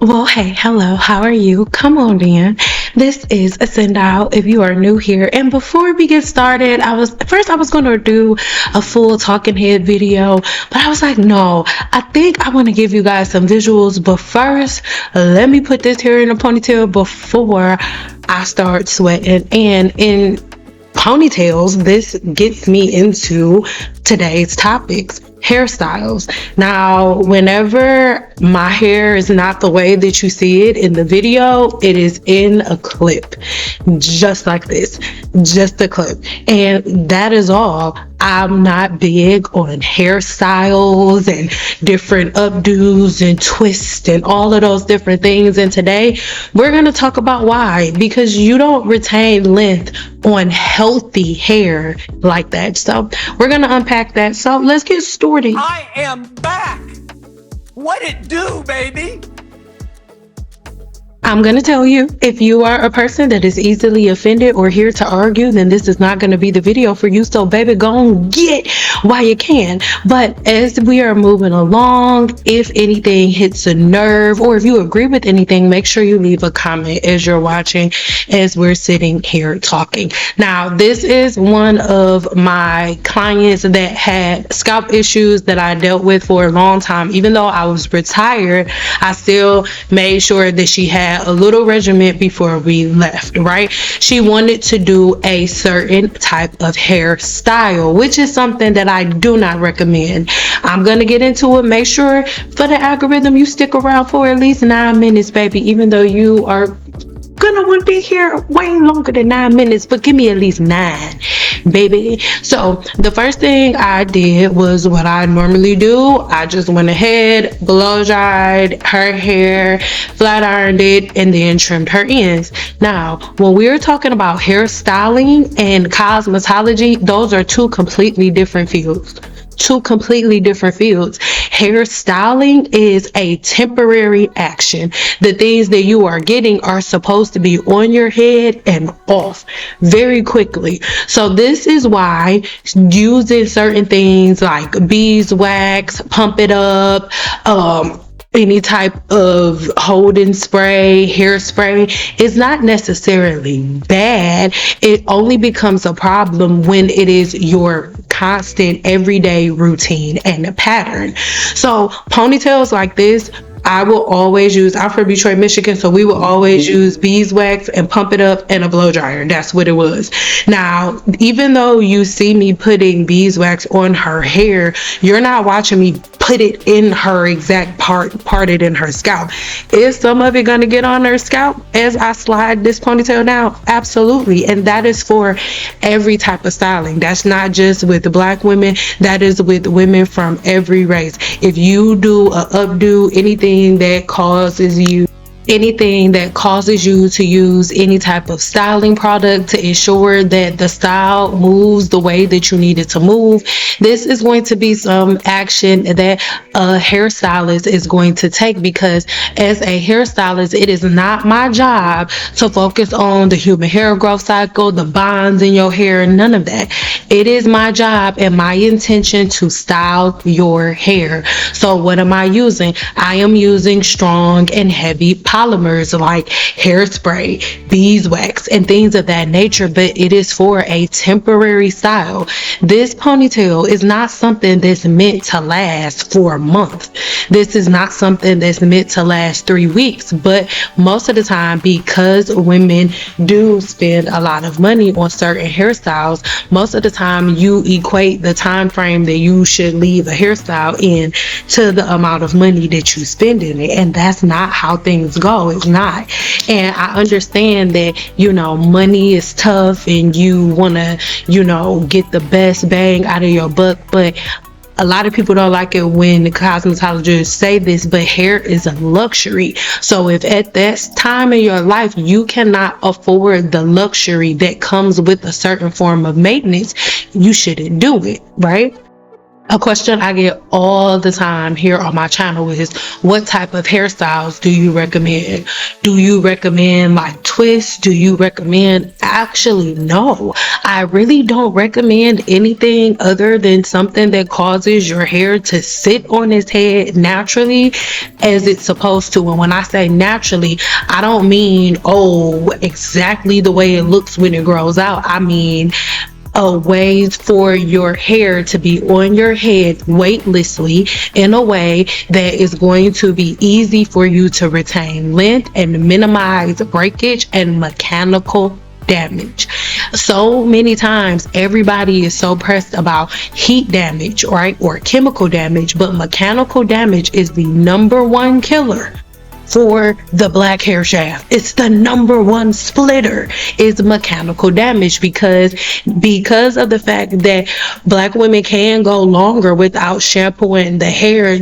Well, hey, hello, how are you? Come on in. This is a CynDoll if you are new here. And before we get started, I was going to do a full talking head video, but I was like, no, I think I want to give you guys some visuals. But first, let me put this hair in a ponytail before I start sweating. And in ponytails, this gets me into today's topics. Hairstyles. Now, whenever my hair is not the way that you see it in the video, it is in a clip, just like this, just a clip. And that is all. I'm not big on hairstyles and different updos and twists and all of those different things. And today we're going to talk about why, because you don't retain length on healthy hair like that. So we're going to unpack that. So let's get started. I am back. What it do, baby? I'm going to tell you, if you are a person that is easily offended or here to argue, then this is not going to be the video for you. So baby, go on, get while you can. But as we are moving along, if anything hits a nerve or if you agree with anything, make sure you leave a comment as you're watching, as we're sitting here talking. Now, this is one of my clients that had scalp issues that I dealt with for a long time. Even though I was retired, I still made sure that she had a little regimen before we left, right? She wanted to do a certain type of hairstyle, which is something that I do not recommend. I'm gonna get into it. Make sure for the algorithm you stick around for at least 9 minutes, baby, even though you are gonna want to be here way longer than 9 minutes, but give me at least 9, baby. So the first thing I did was what I normally do. I just went ahead, blow dried her hair, flat ironed it, and then trimmed her ends. Now, when we're talking about hairstyling and cosmetology, those are two completely different fields. Hairstyling is a temporary action. The things that you are getting are supposed to be on your head and off very quickly. So this is why using certain things like beeswax, pump it up, any type of holding spray, hairspray is not necessarily bad. It only becomes a problem when it is your constant everyday routine and a pattern. So ponytails like this, I will always use, I'm from Detroit, Michigan, so we will always use beeswax and pump it up and a blow dryer. That's what it was. Now, even though you see me putting beeswax on her hair, you're not watching me put it in her exact parted in her scalp. Is some of it going to get on her scalp as I slide this ponytail down? Absolutely. And that is for every type of styling. That's not just with the Black women. That is with women from every race. If you do a updo, anything that causes you to use any type of styling product to ensure that the style moves the way that you need it to move, this is going to be some action that a hairstylist is going to take, because as a hairstylist, it is not my job to focus on the human hair growth cycle, the bonds in your hair, none of that. It is my job and my intention to style your hair. So what am I using? I am using strong and heavy polymers like hairspray, beeswax, and things of that nature, but it is for a temporary style. This ponytail is not something that's meant to last for a month. This is not something that's meant to last 3 weeks, but most of the time, because women do spend a lot of money on certain hairstyles, most of the time you equate the time frame that you should leave a hairstyle in to the amount of money that you spend in it, and that's not how things go. It's not. And I understand that, money is tough and you want to, get the best bang out of your buck, but a lot of people don't like it when the cosmetologists say this, but hair is a luxury. So if at that time in your life you cannot afford the luxury that comes with a certain form of maintenance, you shouldn't do it, right? A question I get all the time here on my channel is, what type of hairstyles do you recommend? Do you recommend like twists? Do you recommend? Actually, no. I really don't recommend anything other than something that causes your hair to sit on its head naturally as it's supposed to. And when I say naturally, I don't mean, oh, exactly the way it looks when it grows out. I mean ways for your hair to be on your head weightlessly in a way that is going to be easy for you to retain length and minimize breakage and mechanical damage. So many times everybody is so pressed about heat damage, right, or chemical damage, but mechanical damage is the number one killer for the black hair shaft. It's the number one splitter is mechanical damage, because of the fact that black women can go longer without shampooing the hair,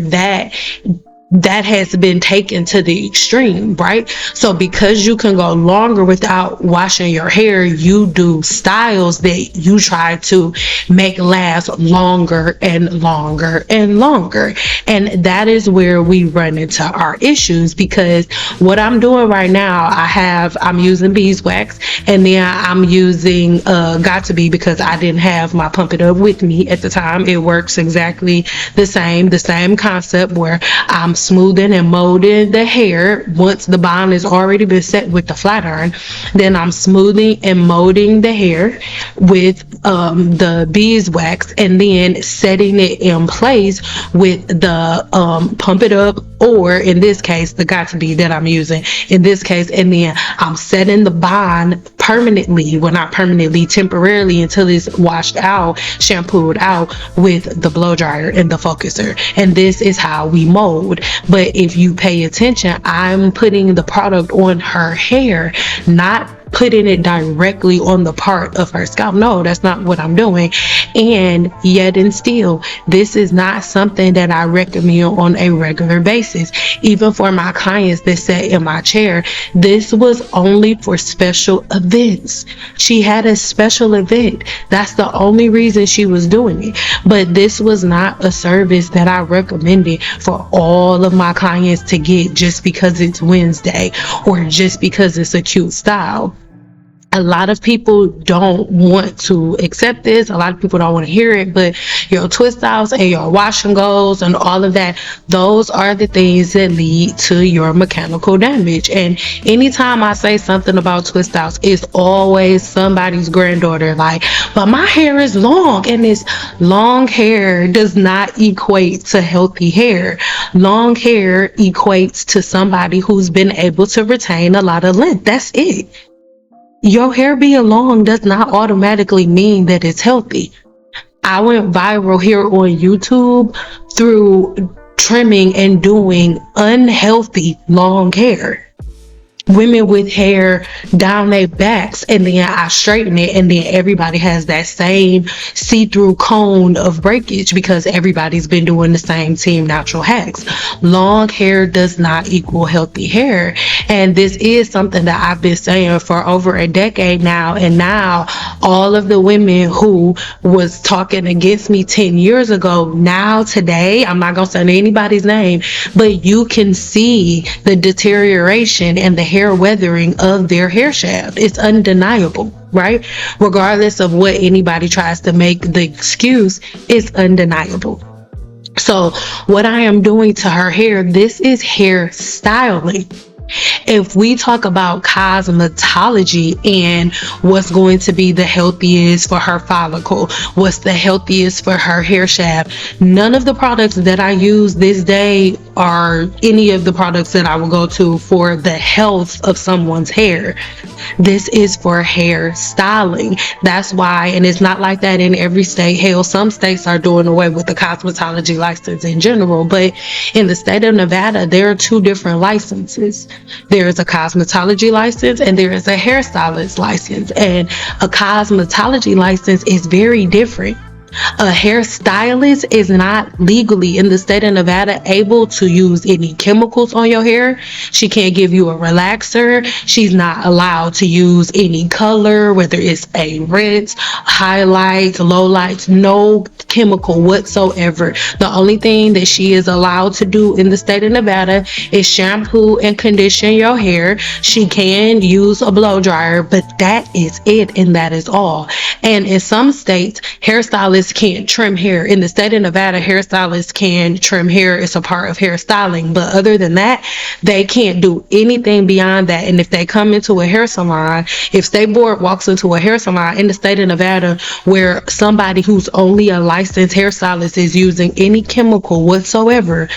that has been taken to the extreme, right? So because you can go longer without washing your hair, you do styles that you try to make last longer and longer and longer. And that is where we run into our issues, because what I'm doing right now, I'm using beeswax, and then I'm using Got to Be, because I didn't have my Pump It Up with me at the time. It works exactly the same concept, where I'm smoothing and molding the hair. Once the bond has already been set with the flat iron, then I'm smoothing and molding the hair with the beeswax, and then setting it in place with the Pump It Up, or in this case the Got to Be that I'm using in this case. And then I'm setting the bond permanently, well, not permanently, temporarily, until it's washed out, shampooed out with the blow dryer and the focuser. And this is how we mold. But if you pay attention, I'm putting the product on her hair, not putting it directly on the part of her scalp. No, that's not what I'm doing. And yet and still, this is not something that I recommend on a regular basis. Even for my clients that sat in my chair, this was only for special events. She had a special event. That's the only reason she was doing it. But this was not a service that I recommended for all of my clients to get just because it's Wednesday or just because it's a cute style. A lot of people don't want to accept this. A lot of people don't want to hear it, but your twist styles and your wash and goes and all of that, those are the things that lead to your mechanical damage. And anytime I say something about twist styles, it's always somebody's granddaughter like, but my hair is long. And this long hair does not equate to healthy hair. Long hair equates to somebody who's been able to retain a lot of length. That's it. Your hair being long does not automatically mean that it's healthy. I went viral here on YouTube through trimming and doing unhealthy long hair. Women with hair down their backs, and then I straighten it, and then everybody has that same see-through cone of breakage because everybody's been doing the same team natural hacks. Long hair does not equal healthy hair, and this is something that I've been saying for over a decade now. And now all of the women who was talking against me 10 years ago, now today, I'm not gonna say anybody's name, but you can see the deterioration and the hair weathering of their hair shaft. It's undeniable, right? Regardless of what anybody tries to make the excuse, it's undeniable. So what I am doing to her hair, this is hair styling. If we talk about cosmetology and what's going to be the healthiest for her follicle, what's the healthiest for her hair shaft, none of the products that I use this day are any of the products that I will go to for the health of someone's hair. This is for hair styling. That's why, and it's not like that in every state. Hell, some states are doing away with the cosmetology license in general, but in the state of Nevada, there are two different licenses. There is a cosmetology license and there is a hairstylist license. And a cosmetology license is very different. A hairstylist is not legally in the state of Nevada able to use any chemicals on your hair. She can't give you a relaxer. She's not allowed to use any color, whether it's a rinse, highlights, lowlights, no chemical whatsoever. The only thing that she is allowed to do in the state of Nevada is shampoo and condition your hair. She can use a blow dryer, but that is it, and that is all. And in some states, hairstylists can't trim hair. In the state of Nevada, hairstylists can trim hair. It's a part of hairstyling. But other than that, they can't do anything beyond that. And if they come into a hair salon, if State Board walks into a hair salon in the state of Nevada where somebody who's only a licensed hairstylist is using any chemical whatsoever,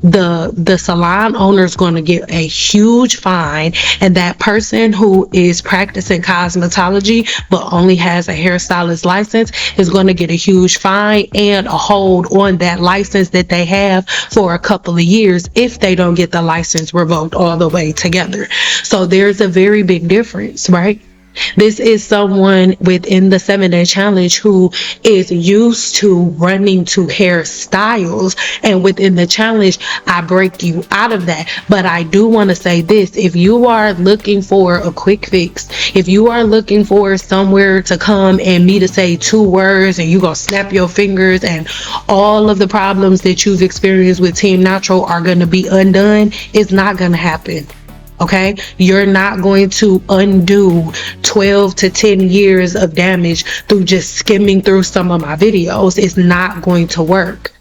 the salon owner is going to get a huge fine, and that person who is practicing cosmetology but only has a hairstylist license is going to get a huge fine and a hold on that license that they have for a couple of years if they don't get the license revoked all the way together. So there's a very big difference, right? This is someone within the 7-day challenge who is used to running to hairstyles, and within the challenge I break you out of that. But I do want to say this: if you are looking for a quick fix, if you are looking for somewhere to come and me to say 2 words and you gonna snap your fingers and all of the problems that you've experienced with Team Natural are gonna be undone, it's not gonna happen. Okay, you're not going to undo 12 to 10 years of damage through just skimming through some of my videos. It's not going to work.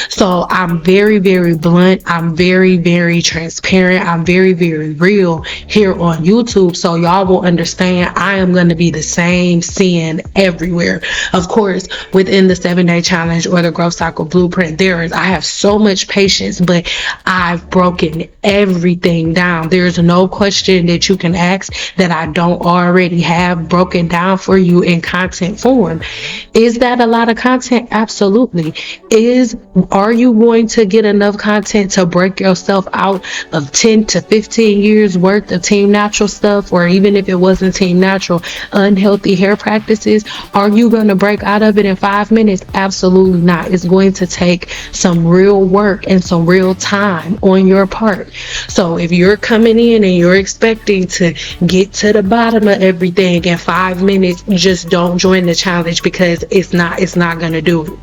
So I'm very, very blunt. I'm very, very transparent. I'm very, very real here on YouTube. So y'all will understand I am going to be the same sin everywhere. Of course, within the 7-day challenge or the growth cycle blueprint, I have so much patience, but I've broken everything down. There's no question that you can ask that I don't already have broken down for you in content form. Is that a lot of content? Absolutely. Are you going to get enough content to break yourself out of 10 to 15 years worth of Team Natural stuff, or even if it wasn't Team Natural, unhealthy hair practices? Are you going to break out of it in 5 minutes? Absolutely not. It's going to take some real work and some real time on your part. So if you're coming in and you're expecting to get to the bottom of everything in 5 minutes, just don't join the challenge, because it's not going to do it.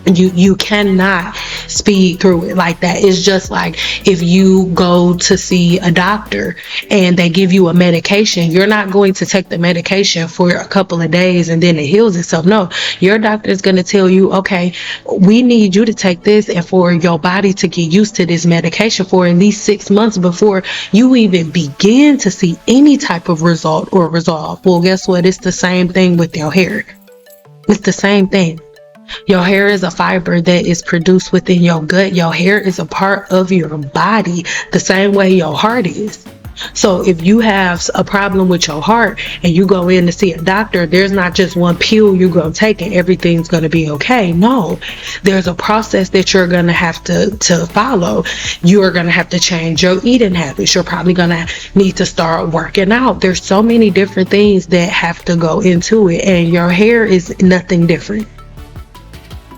You cannot speed through it like that. It's just like if you go to see a doctor and they give you a medication, you're not going to take the medication for a couple of days and then it heals itself. No, your doctor is going to tell you, okay, we need you to take this and for your body to get used to this medication for at least 6 months before you even begin to see any type of result or resolve. Well, guess what? It's the same thing with your hair. It's the same thing. Your hair is a fiber that is produced within your gut. Your hair is a part of your body the same way your heart is. So if you have a problem with your heart and you go in to see a doctor, there's not just one pill you're going to take and everything's going to be okay. No, there's a process that you're going to have to follow. You are going to have to change your eating habits. You're probably going to need to start working out. There's so many different things that have to go into it, and your hair is nothing different.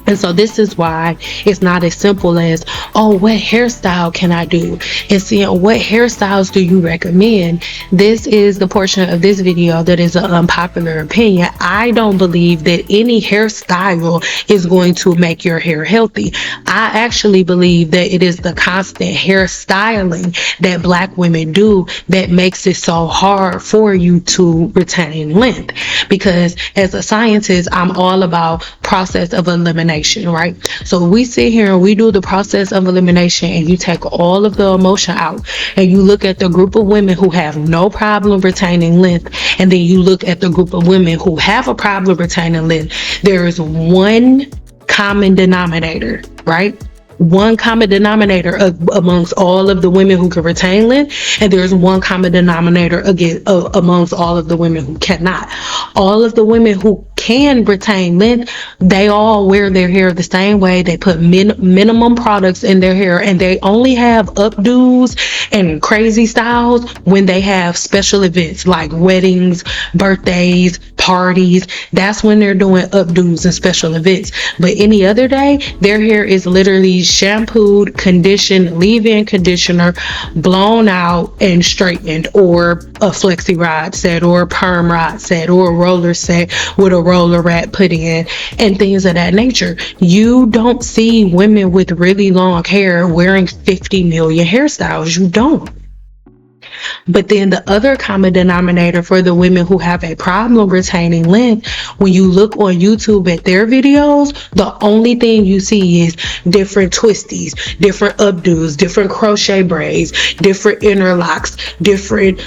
And so this is why it's not as simple as, oh, what hairstyle can I do? And seeing what hairstyles do you recommend? This is the portion of this video that is an unpopular opinion. I don't believe that any hairstyle is going to make your hair healthy. I actually believe that it is the constant hairstyling that Black women do that makes it so hard for you to retain length. Because as a scientist, I'm all about process of elimination, right? So we sit here and we do the process of elimination, and you take all of the emotion out and you look at the group of women who have no problem retaining length, and then you look at the group of women who have a problem retaining length. There is one common denominator, right? One common denominator amongst all of the women who can retain length, and there's one common denominator again amongst all of the women who cannot. All of the women who can retain length, they all wear their hair the same way. They put minimum products in their hair, and they only have updos and crazy styles when they have special events like weddings, birthdays, parties. That's when they're doing updos and special events. But any other day, their hair is literally shampooed, conditioned, leave-in conditioner, blown out and straightened, or a flexi rod set, or a perm rod set, or a roller set with a roller rat put in, and things of that nature. You don't see women with really long hair wearing 50 million hairstyles. You don't. But then the other common denominator for the women who have a problem retaining length, when you look on YouTube at their videos, the only thing you see is different twisties, different updos, different crochet braids, different interlocks, different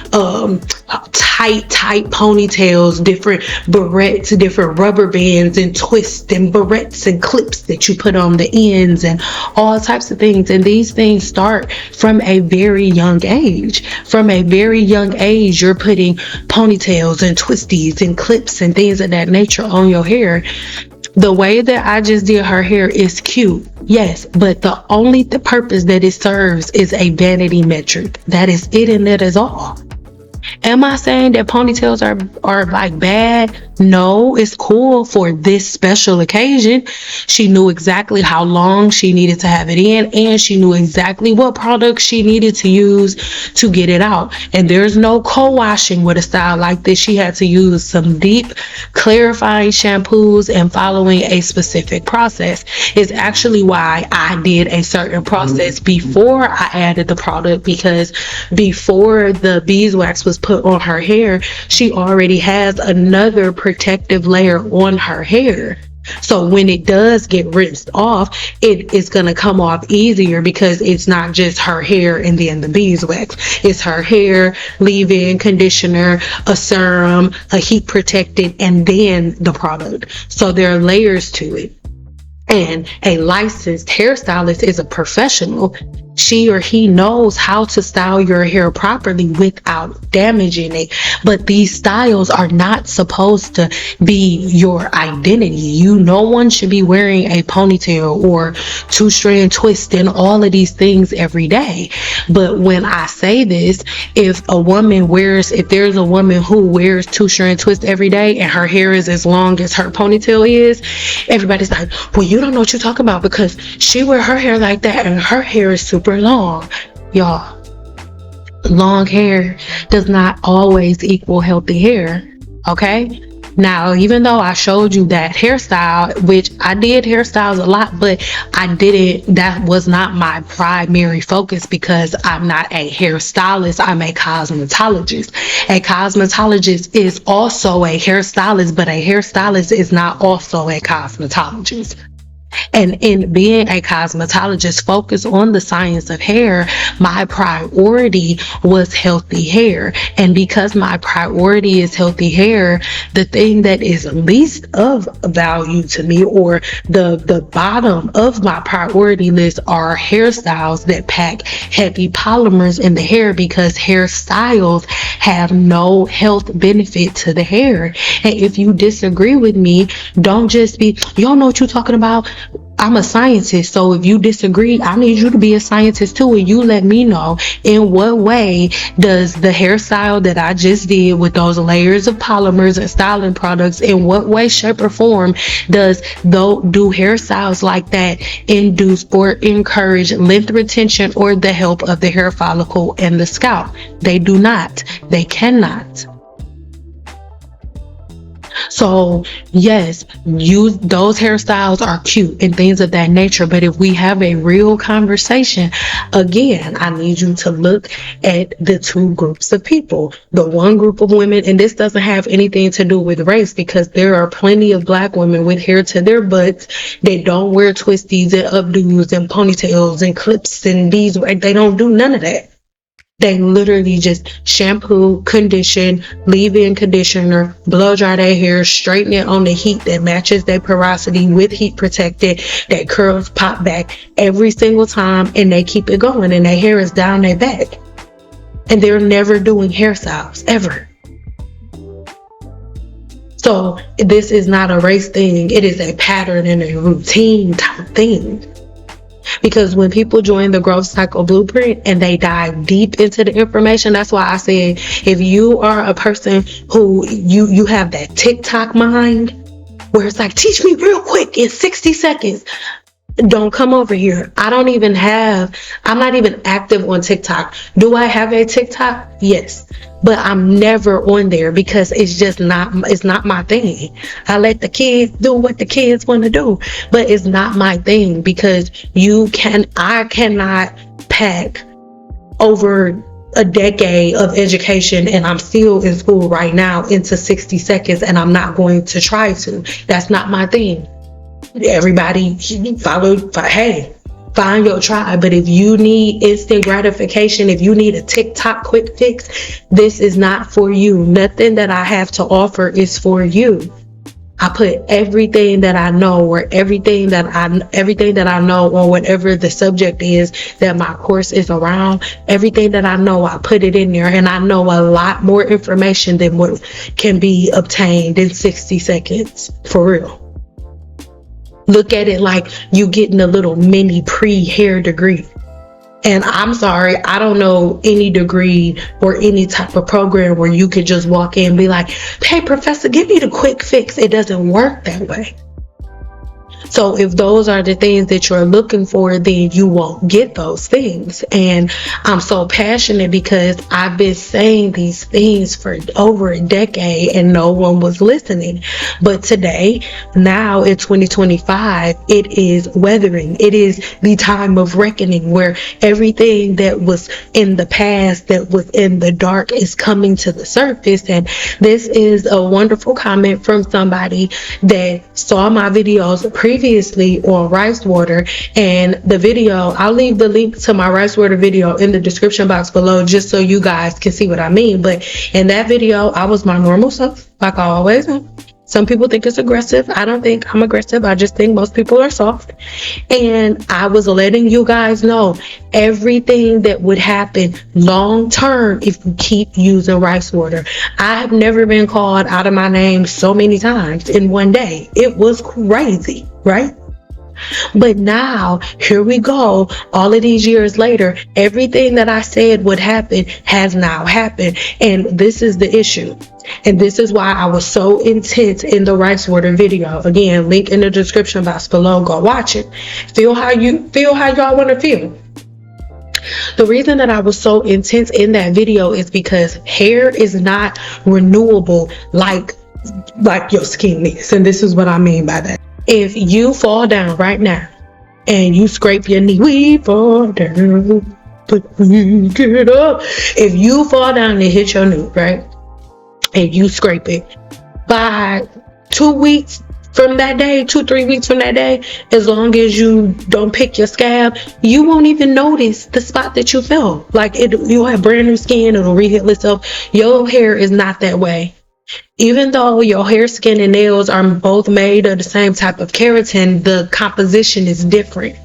tight ponytails, different barrettes, different rubber bands and twists and barrettes and clips that you put on the ends and all types of things. And these things start from a very young age. From a very young age, you're putting ponytails and twisties and clips and things of that nature on your hair. The way that I just did her hair is cute, yes, but the only purpose that it serves is a vanity metric. That is it, and that is all. Am I saying that ponytails are like bad? No, it's cool for this special occasion. She knew exactly how long she needed to have it in, and she knew exactly what products she needed to use to get it out. And there's no co-washing with a style like this. She had to use some deep clarifying shampoos and following a specific process. It's actually why I did a certain process before I added the product, because before the beeswax was put on her hair, she already has another protective layer on her hair. So when it does get rinsed off, it is going to come off easier, because it's not just her hair and then the beeswax. It's her hair, leave-in conditioner, a serum, a heat protectant, and then the product. So there are layers to it. And a licensed hairstylist is a professional. She or he knows how to style your hair properly without damaging it. But these styles are not supposed to be your identity. No one should be wearing a ponytail or two-strand twist and all of these things every day. But when I say this, if there's a woman who wears two-strand twist every day and her hair is as long as her ponytail is, everybody's like, well, you don't know what you're talking about, because she wear her hair like that and her hair is super long. Y'all, long hair does not always equal healthy hair. Okay, now, even though I showed you that hairstyle, which I did hairstyles a lot, but that was not my primary focus, because I'm not a hairstylist, I'm a cosmetologist. A cosmetologist is also a hairstylist, but a hairstylist is not also a cosmetologist. And in being a cosmetologist focused on the science of hair, my priority was healthy hair. And because my priority is healthy hair, the thing that is least of value to me, or the bottom of my priority list, are hairstyles that pack heavy polymers in the hair, because hairstyles have no health benefit to the hair. And if you disagree with me, don't just be, you don't know what you're talking about. I'm a scientist, so if you disagree, I need you to be a scientist too, and you let me know, in what way does the hairstyle that I just did with those layers of polymers and styling products, in what way, shape, or form do hairstyles like that induce or encourage length retention or the health of the hair follicle and the scalp? They do not. They cannot. So yes, those hairstyles are cute and things of that nature, but if we have a real conversation, again, I need you to look at the two groups of people. The one group of women, and this doesn't have anything to do with race, because there are plenty of Black women with hair to their butts that don't wear twisties and updos and ponytails and clips and beads. They don't do none of that. They literally just shampoo, condition, leave-in conditioner, blow dry their hair, straighten it on the heat that matches their porosity with heat protected, that curls pop back every single time, and they keep it going, and their hair is down their back. And they're never doing hairstyles, ever. So this is not a race thing. It is a pattern and a routine type thing. Because when people join the growth cycle blueprint and they dive deep into the information, that's why I said, if you are a person who you have that TikTok mind where it's like, teach me real quick in 60 seconds, don't come over here. I'm not even active on TikTok. Do I have a TikTok? Yes. But I'm never on there because it's not my thing. I let the kids do what the kids want to do, but it's not my thing because I cannot pack over a decade of education, and I'm still in school right now, into 60 seconds, and I'm not going to try to. That's not my thing. Everybody find your tribe. But if you need instant gratification, if you need a TikTok quick fix, this is not for you. Nothing that I have to offer is for you. I put everything that I know, or everything that I know on whatever the subject is that my course is around. Everything that I know, I put it in there, and I know a lot more information than what can be obtained in 60 seconds, for real. Look at it like you getting a little mini pre-hair degree. And I'm sorry, I don't know any degree or any type of program where you could just walk in and be like, hey, professor, give me the quick fix. It doesn't work that way. So if those are the things that you're looking for, then you won't get those things. And I'm so passionate because I've been saying these things for over a decade and no one was listening. But today, now in 2025, it is weathering. It is the time of reckoning where everything that was in the past, that was in the dark, is coming to the surface. And this is a wonderful comment from somebody that saw my videos previously on rice water. And the video, I'll leave the link to my rice water video in the description box below, just so you guys can see what I mean. But in that video, I was my normal self, like I always am. Some people think it's aggressive. I don't think I'm aggressive. I just think most people are soft. And I was letting you guys know everything that would happen long term if you keep using rice water. I have never been called out of my name so many times in one day. It was crazy, right? But now, here we go, all of these years later, everything that I said would happen has now happened. And this is the issue. And this is why I was so intense in the rice water video. Again, link in the description box below. Go watch it. Feel how y'all want to feel. The reason that I was so intense in that video is because hair is not renewable like your skin is. And this is what I mean by that. If you fall down right now and you scrape your knee, we fall down, but we get up. If you fall down and hit your knee, right, and you scrape it, by 2 weeks from that day, 2-3 weeks from that day, as long as you don't pick your scalp, you won't even notice the spot that you felt. Like you'll have brand new skin, it'll re-heal itself. Your hair is not that way. Even though your hair, skin, and nails are both made of the same type of keratin, the composition is different.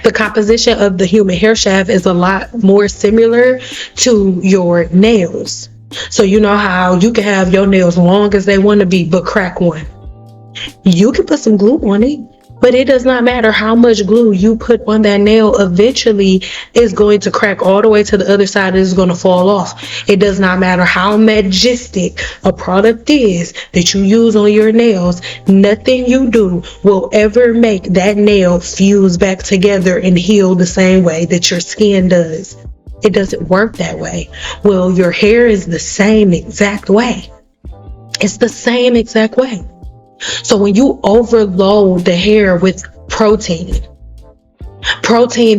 The composition of the human hair shaft is a lot more similar to your nails. So you know how you can have your nails long as they want to be, but crack one. You can put some glue on it, but it does not matter how much glue you put on that nail. Eventually, it's going to crack all the way to the other side. It's going to fall off. It does not matter how majestic a product is that you use on your nails. Nothing you do will ever make that nail fuse back together and heal the same way that your skin does. It doesn't work that way. Well, your hair is the same exact way. It's the same exact way. So when you overload the hair with protein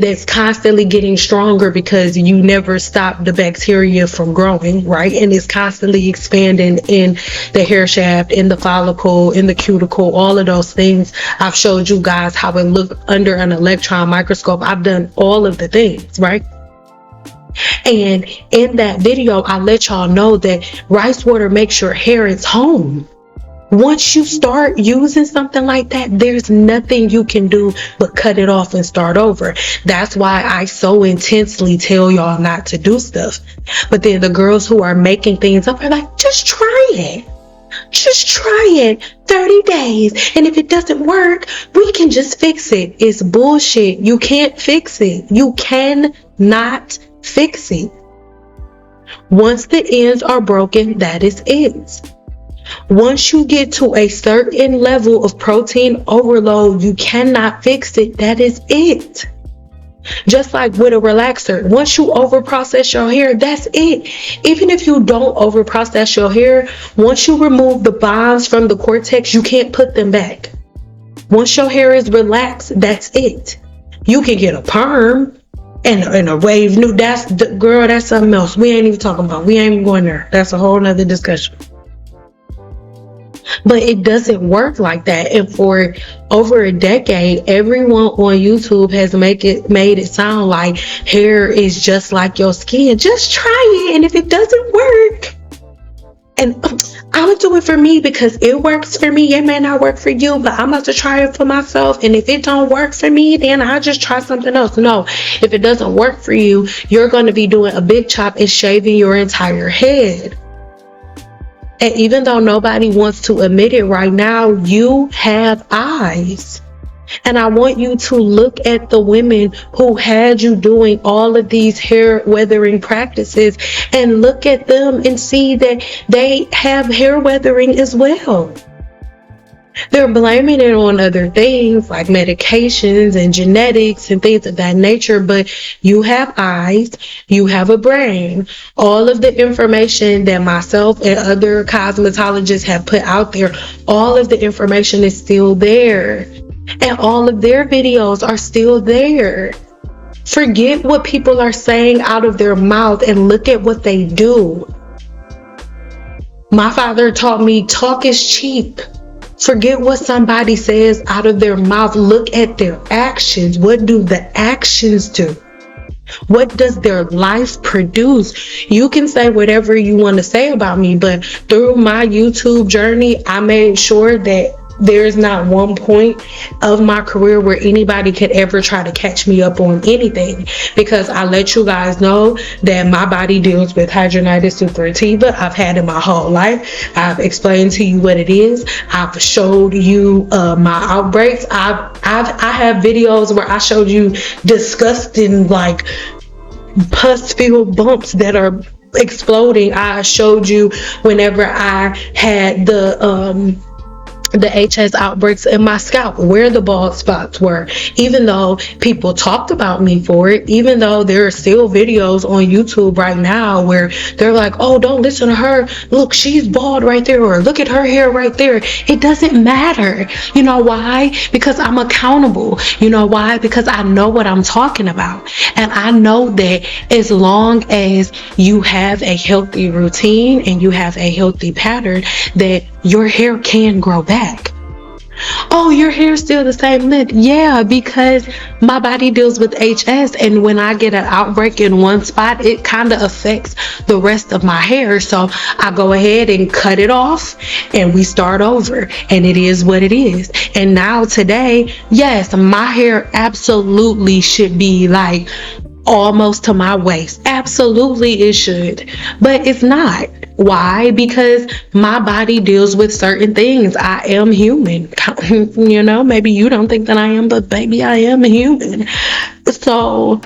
that's constantly getting stronger because you never stop the bacteria from growing, right? And it's constantly expanding in the hair shaft, in the follicle, in the cuticle, all of those things. I've showed you guys how it looks under an electron microscope. I've done all of the things, right? And in that video, I let y'all know that rice water makes your hair its home. Once you start using something like that, there's nothing you can do but cut it off and start over. That's why I so intensely tell y'all not to do stuff. But then the girls who are making things up are like, just try it. Just try it 30 days. And if it doesn't work, we can just fix it. It's bullshit. You can't fix it. You cannot fix it. Once the ends are broken, that is it. Once you get to a certain level of protein overload, you cannot fix it. That is it. Just like with a relaxer, once you overprocess your hair, that's it. Even if you don't overprocess your hair, once you remove the bonds from the cortex, you can't put them back. Once your hair is relaxed, that's it. You can get a perm and a wave new. That's something else. We ain't even talking about. We ain't even going there. That's a whole nother discussion. But it doesn't work like that. And for over a decade, everyone on YouTube has made it sound like hair is just like your skin. Just try it. And if it doesn't work, and I would do it for me because it works for me. It may not work for you, but I'm about to try it for myself. And if it don't work for me, then I'll just try something else. No, if it doesn't work for you, you're going to be doing a big chop and shaving your entire head. And even though nobody wants to admit it right now, you have eyes. And I want you to look at the women who had you doing all of these hair weathering practices and look at them and see that they have hair weathering as well. They're blaming it on other things like medications and genetics and things of that nature, but you have eyes, you have a brain. All of the information that myself and other cosmetologists have put out there, all of the information is still there. And all of their videos are still there. Forget what people are saying out of their mouth and look at what they do. My father taught me talk is cheap. Forget what somebody says out of their mouth. Look at their actions. What do the actions do? What does their life produce? You can say whatever you want to say about me, but through my YouTube journey, I made sure that there's not one point of my career where anybody could ever try to catch me up on anything, because I let you guys know that my body deals with hidradenitis suppurativa. I've had it my whole life. I've explained to you what it is. I've showed you my outbreaks. I have videos where I showed you disgusting, like, pus-filled bumps that are exploding. I showed you whenever I had the HS outbreaks in my scalp, where the bald spots were, even though people talked about me for it, even though there are still videos on YouTube right now where they're like, oh, don't listen to her, look, she's bald right there, or look at her hair right there. It doesn't matter. You know why? Because I'm accountable. You know why? Because I know what I'm talking about. And I know that as long as you have a healthy routine and you have a healthy pattern, that your hair can grow back. Oh, your hair's still the same length. Yeah, because my body deals with HS, and when I get an outbreak in one spot, it kind of affects the rest of my hair. So I go ahead and cut it off and we start over, and it is what it is. And now today, yes, my hair absolutely should be like almost to my waist. Absolutely it should, but it's not. Why? Because my body deals with certain things. I am human. You know, maybe you don't think that I am, but baby, I am a human. So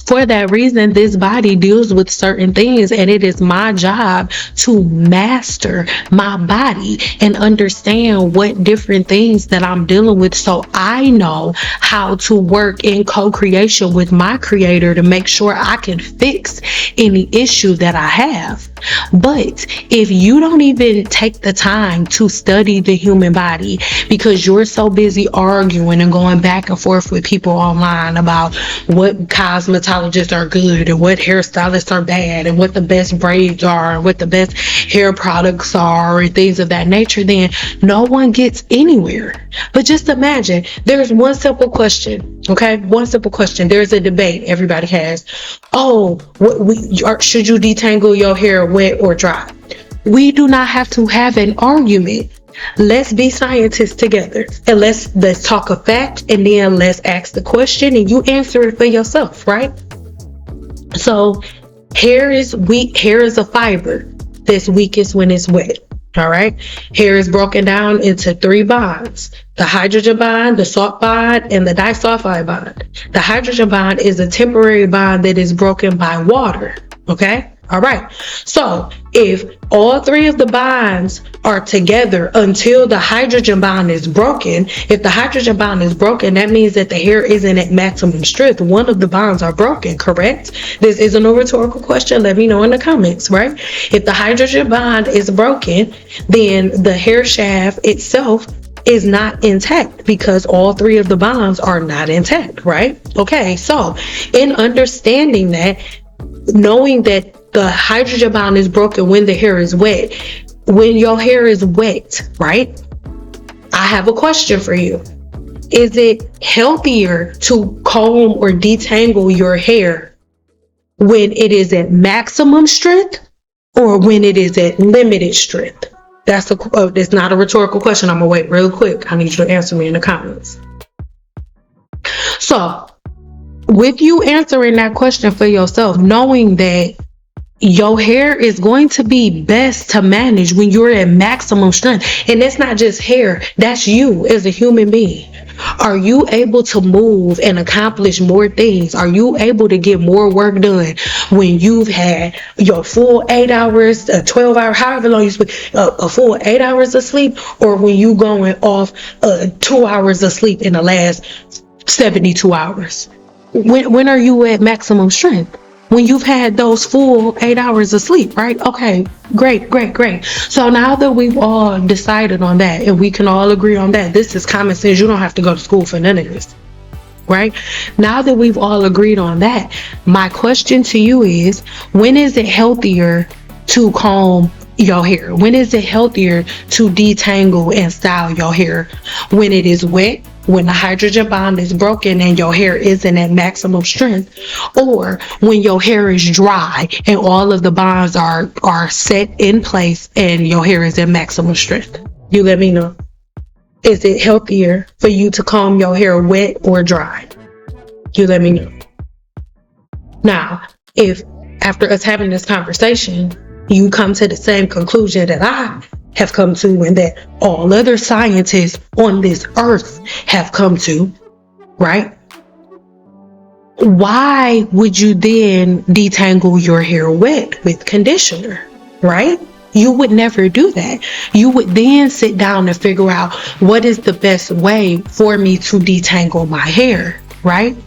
for that reason, this body deals with certain things, and it is my job to master my body and understand what different things that I'm dealing with, so I know how to work in co-creation with my creator to make sure I can fix any issue that I have. But if you don't even take the time to study the human body because you're so busy arguing and going back and forth with people online about what cosmetologists are good and what hairstylists are bad and what the best braids are and what the best hair products are and things of that nature, then no one gets anywhere. But just imagine, there's one simple question, okay? One simple question. There's a debate everybody has. Oh, should you detangle your hair wet or dry? We do not have to have an argument. Let's be scientists together, and let's talk a fact, and then let's ask the question and you answer it for yourself, right? So hair is weak. Hair is a fiber that's weakest when it's wet. All right. Hair is broken down into 3 bonds: the hydrogen bond, the salt bond, and the disulfide bond. The hydrogen bond is a temporary bond that is broken by water. Okay. All right. So if all 3 of the bonds are together until the hydrogen bond is broken, if the hydrogen bond is broken, that means that the hair isn't at maximum strength. One of the bonds are broken, correct? This isn't a rhetorical question. Let me know in the comments, right? If the hydrogen bond is broken, then the hair shaft itself is not intact because all 3 of the bonds are not intact, right? Okay, so in understanding that, knowing that the hydrogen bond is broken when the hair is wet, when your hair is wet, right? I have a question for you. Is it healthier to comb or detangle your hair when it is at maximum strength or when it is at limited strength? It's not a rhetorical question. I'm gonna wait real quick. I need you to answer me in the comments. So with you answering that question for yourself, knowing that your hair is going to be best to manage when you're at maximum strength. And that's not just hair, that's you as a human being. Are you able to move and accomplish more things? Are you able to get more work done when you've had your full 8 hours, 12 hours, however long you sleep, a full 8 hours of sleep, or when you going off 2 hours of sleep in the last 72 hours? When are you at maximum strength? When you've had those full 8 hours of sleep, right? Okay, great. So now that we've all decided on that and we can all agree on that, this is common sense. You don't have to go to school for none of this, right? Now that we've all agreed on that, my question to you is, when is it healthier to comb your hair? When is it healthier to detangle and style your hair? When it is wet, when the hydrogen bond is broken and your hair isn't at maximum strength, or when your hair is dry and all of the bonds are set in place and your hair is at maximum strength? You let me know. Is it healthier for you to comb your hair wet or dry? You let me know. Now, if after us having this conversation, you come to the same conclusion that I have come to and that all other scientists on this earth have come to, right? Why would you then detangle your hair wet with conditioner, right? You would never do that. You would then sit down and figure out what is the best way for me to detangle my hair, right?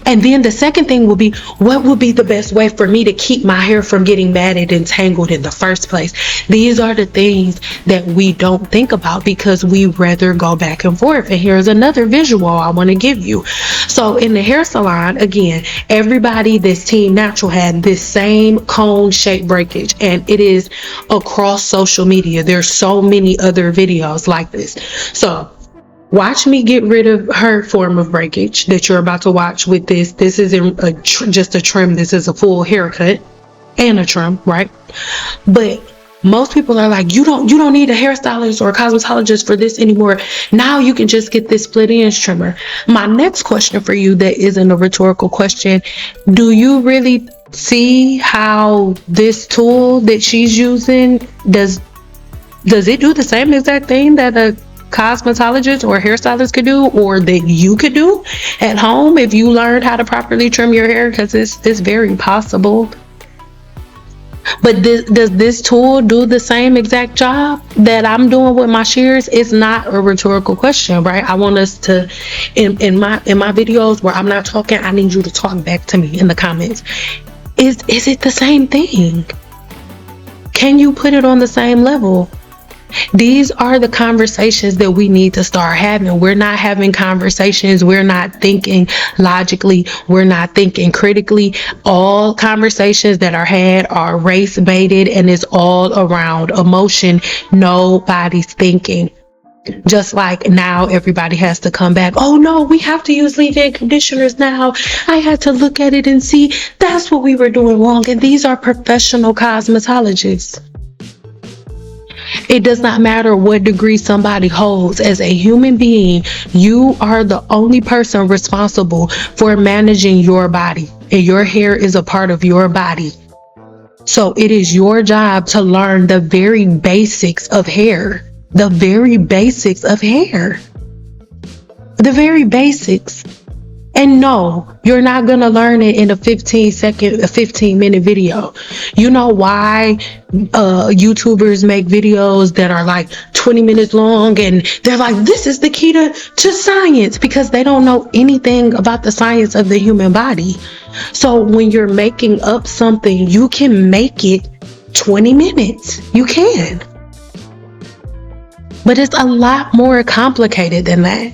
And then the second thing will be, what would be the best way for me to keep my hair from getting matted and tangled in the first place? These are the things that we don't think about because we rather go back and forth. And here's another visual I want to give you. So in the hair salon, again, everybody that's Team Natural had this same cone shape breakage, and it is across social media. There's so many other videos like this. So watch me get rid of her form of breakage that you're about to watch with this. This isn't just a trim. This is a full haircut and a trim, right? But most people are like, you don't need a hairstylist or a cosmetologist for this anymore. Now you can just get this split ends trimmer. My next question for you that isn't a rhetorical question: do you really see how this tool that she's using does it do the same exact thing that a cosmetologist or hairstylist could do, or that you could do at home if you learned how to properly trim your hair? Because it's very possible. But does this tool do the same exact job that I'm doing with my shears? It's not a rhetorical question, right? I want us to, in my videos where I'm not talking, I need you to talk back to me in the comments. Is it the same thing? Can you put it on the same level? These are the conversations that we need to start having. We're not having conversations. We're not thinking logically. We're not thinking critically. All conversations that are had are race baited, and it's all around emotion. Nobody's thinking. Just like now everybody has to come back. Oh no, we have to use leave-in conditioners now. I had to look at it and see that's what we were doing wrong. And these are professional cosmetologists. It does not matter what degree somebody holds. As a human being, you are the only person responsible for managing your body, and your hair is a part of your body. So it is your job to learn the very basics of hair. The very basics of hair. The very basics. And no, you're not going to learn it in a 15-minute video. You know why YouTubers make videos that are like 20 minutes long and they're like, this is the key to science, because they don't know anything about the science of the human body. So when you're making up something, you can make it 20 minutes. You can. But it's a lot more complicated than that.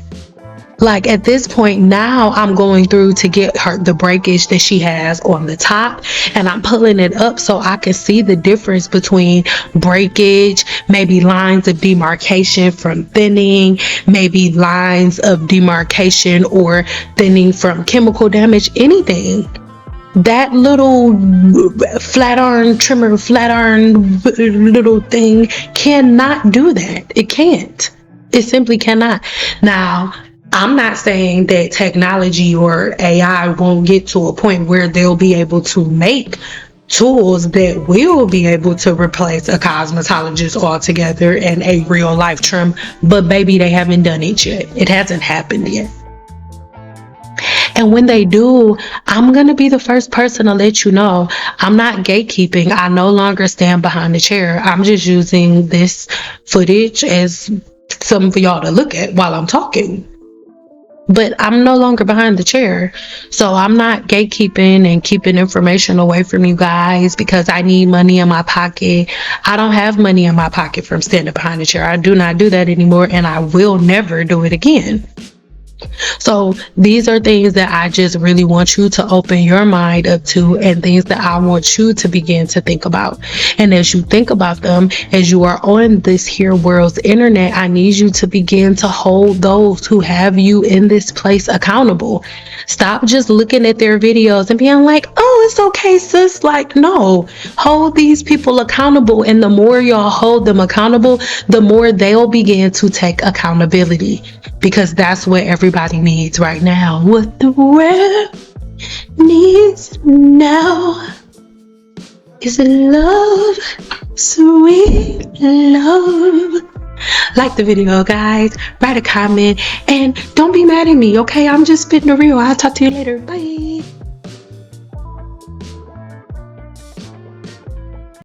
Like at this point now, I'm going through to get her the breakage that she has on the top, and I'm pulling it up so I can see the difference between breakage, maybe lines of demarcation from thinning, maybe lines of demarcation or thinning from chemical damage, anything. That little flat iron trimmer, flat iron little thing cannot do that. It can't. It simply cannot. Now, I'm not saying that technology or AI won't get to a point where they'll be able to make tools that will be able to replace a cosmetologist altogether and a real life trim, but baby, they haven't done it yet. It hasn't happened yet. And when they do, I'm going to be the first person to let you know. I'm not gatekeeping. I no longer stand behind the chair. I'm just using this footage as something for y'all to look at while I'm talking. But I'm no longer behind the chair. So I'm not gatekeeping and keeping information away from you guys because I need money in my pocket. I don't have money in my pocket from standing behind the chair. I do not do that anymore, and I will never do it again. So these are things that I just really want you to open your mind up to, and things that I want you to begin to think about. And as you think about them, as you are on this here world's internet, I need you to begin to hold those who have you in this place accountable. Stop just looking at their videos and being like, oh, it's okay, sis. Like, no, hold these people accountable. And the more y'all hold them accountable, the more they'll begin to take accountability, because that's what everybody needs right now. What the world needs now is love, sweet love. Like the video, guys. Write a comment and don't be mad at me, okay? I'm just spitting the real. I'll talk to you later. Bye.